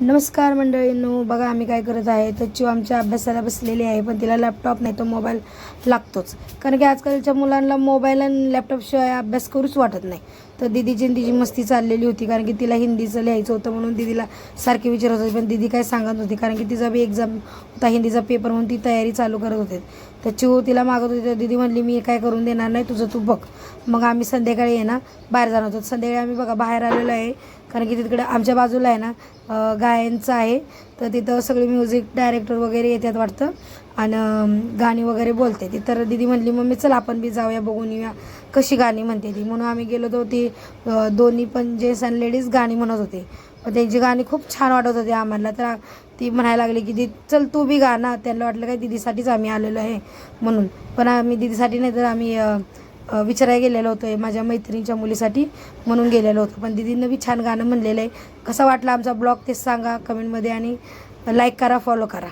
नमस्कार मंडळींनो, बघा आम्ही काय करत आहे तर चिव आमच्या अभ्यासाला बसलेली आहे, पण तिला लॅपटॉप नाही तो मोबाईल लागतोच. कारण की आजकालच्या मुलांना मोबाईल आणि लॅपटॉपशिवाय अभ्यास करूच वाटत नाही. तर दीदीची आणि तिची मस्ती चाललेली होती, कारण की तिला हिंदीचं लिहायचं होतं म्हणून दीदीला सारखे विचारत होते, पण दीदी काय सांगत होती कारण की तिचा बी एक्झाम होता हिंदीचा पेपर, म्हणून ती तयारी चालू करत होते. तर चिव तिला मागत होती, तर दीदी म्हणली मी काय करून देणार नाही, तुझं तू बघ. मग आम्ही संध्याकाळी आहे ना बाहेर जाणार होतो. संध्याकाळी आम्ही बघा बाहेर आलेलो आहे, कारण की तिकडे आमच्या बाजूला आहे ना गायनचं आहे. तर तिथं सगळे म्युझिक डायरेक्टर वगैरे येतात वाटतं आणि गाणी वगैरे बोलते ती. तर दीदी म्हणली मम्मी चल आपण बी जाऊया, बघून येऊया कशी गाणी म्हणते ती. म्हणून आम्ही गेलो होतो. ती दोन्ही पण जेंट्स आणि लेडीज गाणी म्हणत होते, पण त्यांची गाणी खूप छान वाटत होती आम्हाला. तर ती म्हणायला लागली की दी चल तू बी गा ना. त्यांना वाटलं काय दीदीसाठीच आम्ही आलेलो आहे म्हणून, पण आम्ही दीदीसाठी नाही तर आम्ही विचारायला गेलेलो होतो माझ्या मैत्रिणीच्या मुलीसाठी म्हणून गेलेलो होतो. पण दीदीनं बी छान गाणं म्हणलेलं आहे. कसा वाटला आमचा ब्लॉग ते सांगा कमेंटमध्ये, आणि लाईक करा, फॉलो करा.